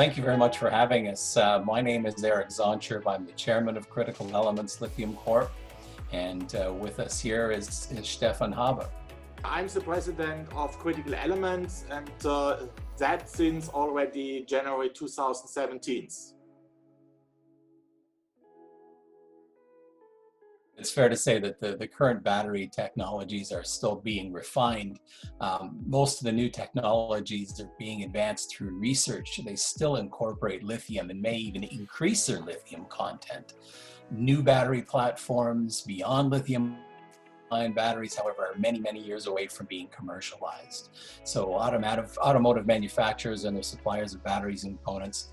Thank you very much for having us. My name is Zaunscherb. I'm the chairman of Critical Elements Lithium Corp. And with us here is Steffen Haber. I'm the president of Critical Elements, and that since already January 2017. It's fair to say that the current battery technologies are still being refined. Most of the new technologies are being advanced through research. They still incorporate lithium and may even increase their lithium content. New battery platforms beyond lithium-ion batteries, however, are many, many years away from being commercialized. So automotive manufacturers and their suppliers of batteries and components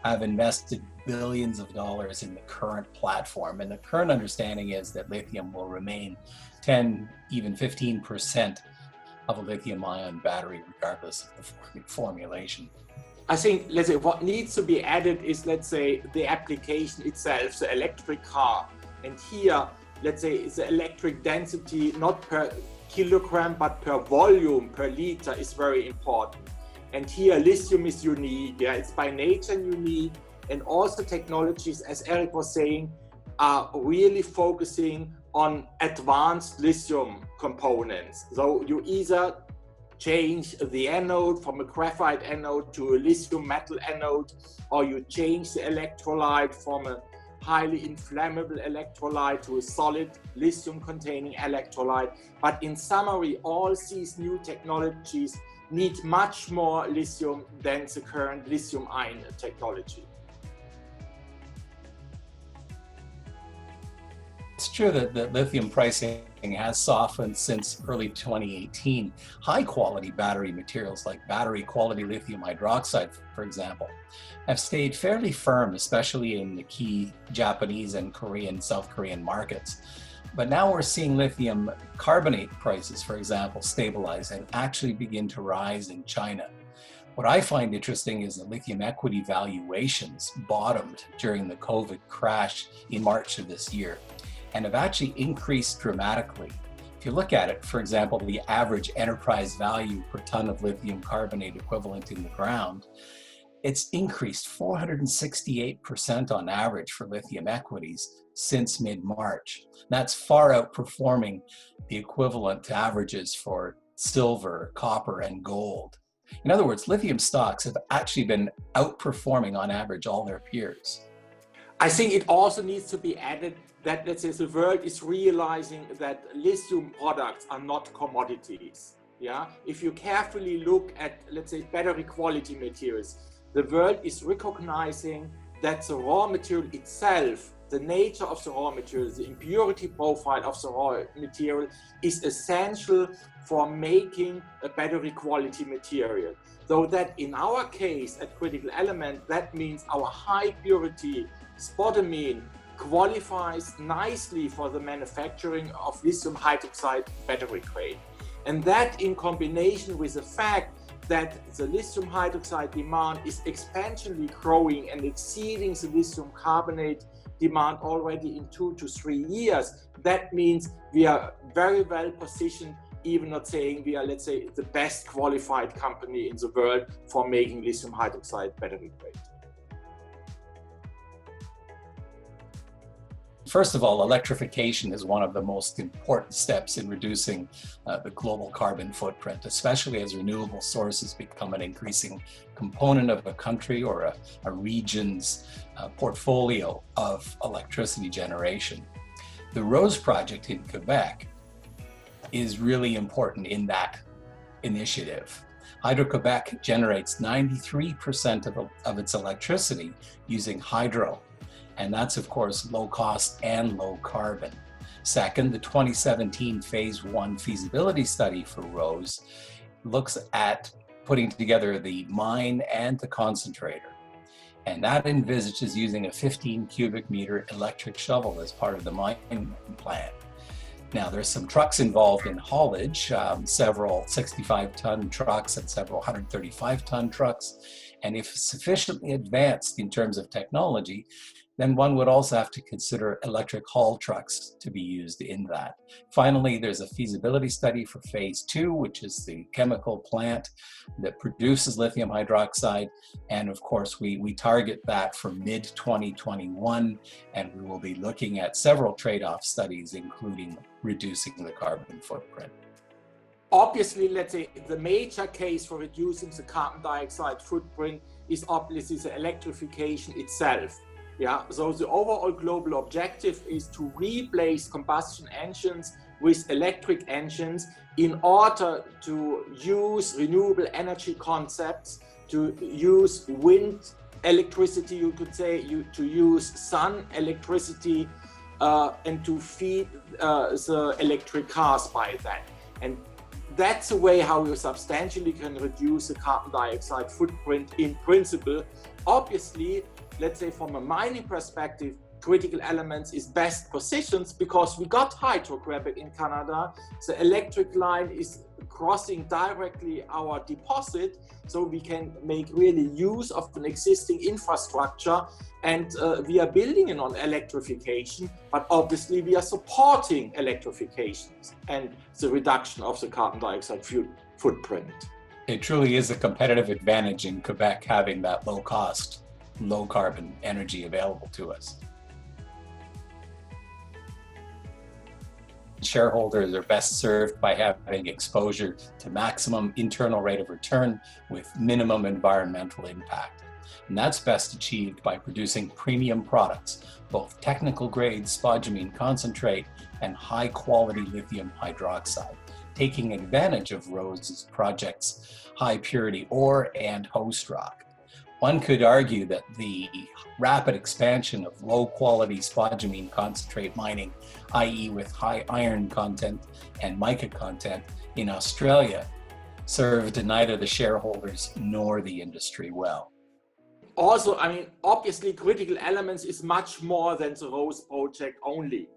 have invested billions of dollars in the current platform. And the current understanding is that lithium will remain 10, even 15% of a lithium-ion battery, regardless of the formulation. I think, let's say, what needs to be added is, let's say, the application itself, the electric car. And here, let's say, the electric density, not per kilogram, but per volume, per liter, is very important. And here, lithium is unique. Yeah, it's by nature unique. And also technologies, as Eric was saying, are really focusing on advanced lithium components. So you either change the anode from a graphite anode to a lithium metal anode, or you change the electrolyte from a highly inflammable electrolyte to a solid lithium containing electrolyte. But in summary, all these new technologies need much more lithium than the current lithium-ion technology. It's true that the lithium pricing has softened since early 2018. High-quality battery materials like battery-quality lithium hydroxide, for example, have stayed fairly firm, especially in the key Japanese and South Korean markets. But now we're seeing lithium carbonate prices, for example, stabilize and actually begin to rise in China. What I find interesting is that lithium equity valuations bottomed during the COVID crash in March of this year and have actually increased dramatically. If you look at it, for example, the average enterprise value per ton of lithium carbonate equivalent in the ground, it's increased 468% on average for lithium equities since mid-March. That's far outperforming the equivalent averages for silver, copper, and gold. In other words, lithium stocks have actually been outperforming on average all their peers. I think it also needs to be added that, let's say, the world is realizing that lithium products are not commodities. Yeah, if you carefully look at, let's say, battery quality materials, the world is recognizing that the raw material itself, the nature of the raw material, the impurity profile of the raw material is essential for making a battery quality material. Though that in our case at Critical Element, that means our high purity spodumene qualifies nicely for the manufacturing of lithium hydroxide battery grade. And that in combination with the fact that the lithium hydroxide demand is exponentially growing and exceeding the lithium carbonate demand already in 2 to 3 years, that means we are very well positioned, even not saying we are, let's say, the best qualified company in the world for making lithium hydroxide battery grade. First of all, electrification is one of the most important steps in reducing the global carbon footprint, especially as renewable sources become an increasing component of a country or a region's portfolio of electricity generation. The Rose project in Quebec is really important in that initiative. Hydro-Quebec generates 93% of its electricity using hydro. And that's, of course, low cost and low carbon. Second, the 2017 phase 1 feasibility study for Rose looks at putting together the mine and the concentrator. And that envisages using a 15 cubic meter electric shovel as part of the mine plan. Now, there's some trucks involved in haulage, several 65-ton trucks and several 135-ton trucks. And if sufficiently advanced in terms of technology, then one would also have to consider electric haul trucks to be used in that. Finally, there's a feasibility study for phase 2, which is the chemical plant that produces lithium hydroxide. And of course, we target that for mid-2021, and we will be looking at several trade-off studies, including reducing the carbon footprint. Obviously, let's say the major case for reducing the carbon dioxide footprint is obviously the electrification itself. Yeah, so the overall global objective is to replace combustion engines with electric engines in order to use renewable energy concepts, to use wind electricity, you could say, to use sun electricity, and to feed the electric cars by that. And that's a way how you substantially can reduce the carbon dioxide footprint in principle. Obviously, let's say from a mining perspective, critical elements is best positioned because we got hydrogravity in Canada. The electric line is crossing directly our deposit, so we can make really use of an existing infrastructure, and we are building it on electrification, but obviously we are supporting electrification and the reduction of the carbon dioxide footprint. It truly is a competitive advantage in Quebec having that low cost, low carbon energy available to us. Shareholders are best served by having exposure to maximum internal rate of return with minimum environmental impact. And that's best achieved by producing premium products, both technical grade spodumene concentrate and high quality lithium hydroxide, taking advantage of Rose's project's high purity ore and host rock. One could argue that the rapid expansion of low-quality spodumene concentrate mining, i.e. with high iron content and mica content in Australia, served neither the shareholders nor the industry well. Also, I mean, obviously critical elements is much more than the Rose project only.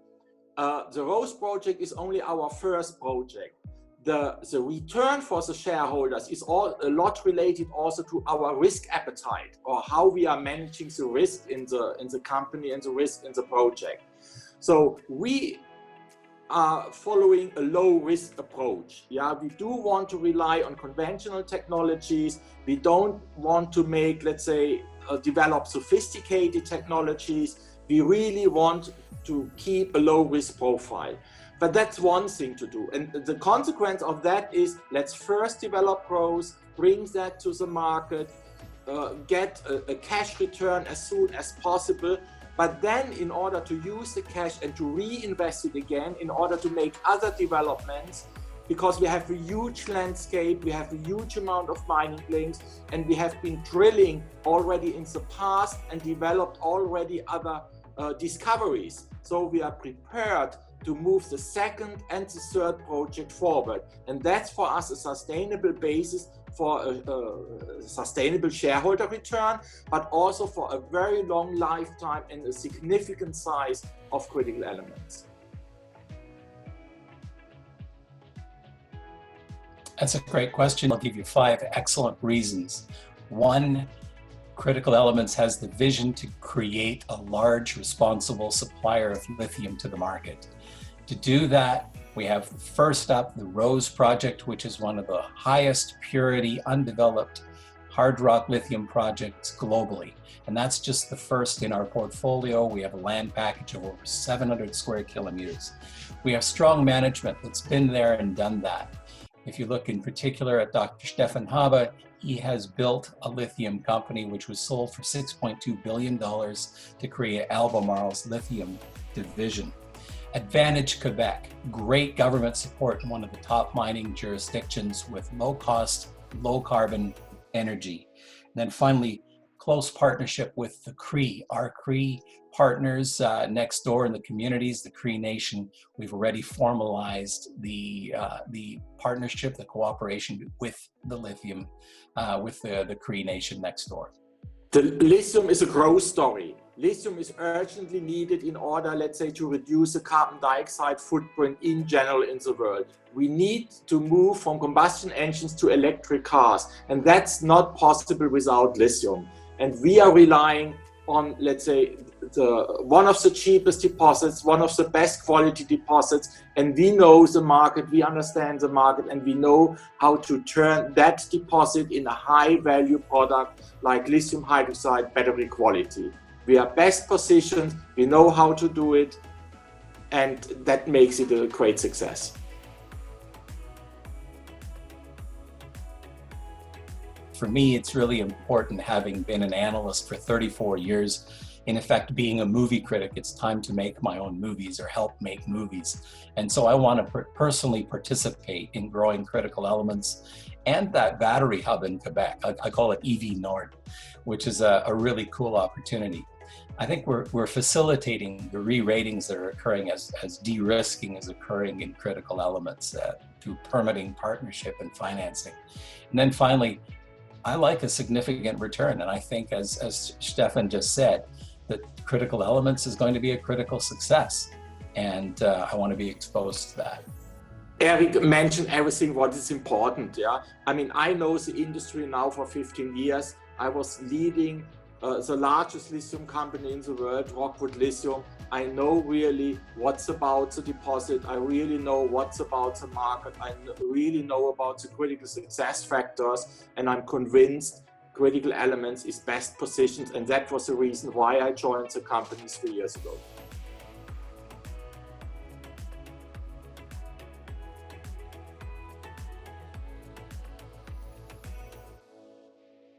The Rose project is only our first project. The return for the shareholders is a lot related also to our risk appetite, or how we are managing the risk in the company and the risk in the project. So we are following a low risk approach. Yeah, we do want to rely on conventional technologies. We don't want to make, let's say, develop sophisticated technologies. We really want to keep a low risk profile. But that's one thing to do. And the consequence of that is, let's first develop Rose, bring that to the market, get a cash return as soon as possible. But then in order to use the cash and to reinvest it again, in order to make other developments, because we have a huge landscape, we have a huge amount of mining claims, and we have been drilling already in the past and developed already other discoveries. So we are prepared to move the second and the third project forward. And that's for us a sustainable basis for a sustainable shareholder return, but also for a very long lifetime and a significant size of critical elements. That's a great question. I'll give you 5 excellent reasons. 1, Critical Elements has the vision to create a large, responsible supplier of lithium to the market. To do that, we have first up the Rose project, which is one of the highest purity, undeveloped hard rock lithium projects globally. And that's just the first in our portfolio. We have a land package of over 700 square kilometers. We have strong management that's been there and done that. If you look in particular at Dr. Steffen Haber, he has built a lithium company which was sold for $6.2 billion to create Albemarle's lithium division. Advantage Quebec, great government support in one of the top mining jurisdictions with low cost, low carbon energy. And then finally, close partnership with the Cree, our Cree partners next door in the communities, the Cree Nation. We've already formalized the partnership, the cooperation with the lithium, with the Cree Nation next door. The lithium is a growth story. Lithium is urgently needed in order, let's say, to reduce the carbon dioxide footprint in general in the world. We need to move from combustion engines to electric cars, and that's not possible without lithium. And we are relying on, let's say, one of the cheapest deposits, one of the best quality deposits, and we know the market, we understand the market, and we know how to turn that deposit in a high value product like lithium hydroxide battery quality. We are best positioned, we know how to do it, and that makes it a great success. For me, it's really important, having been an analyst for 34 years, in effect being a movie critic. It's time to make my own movies or help make movies. And so I want to personally participate in growing Critical Elements and that battery hub in Quebec. I call it EV Nord, which is a really cool opportunity. I think we're facilitating the re-ratings that are occurring as de-risking is occurring in Critical Elements through permitting, partnership, and financing. And then finally, I like a significant return. And I think, as Steffen just said, that Critical Elements is going to be a critical success. And I want to be exposed to that. Eric mentioned everything what is important. Yeah, I mean, I know the industry now for 15 years. I was leading the largest lithium company in the world, Rockwood Lithium. I know really what's about the deposit. I really know what's about the market. I really know about the critical success factors, and I'm convinced Critical Elements is best positioned, and that was the reason why I joined the company 3 years ago.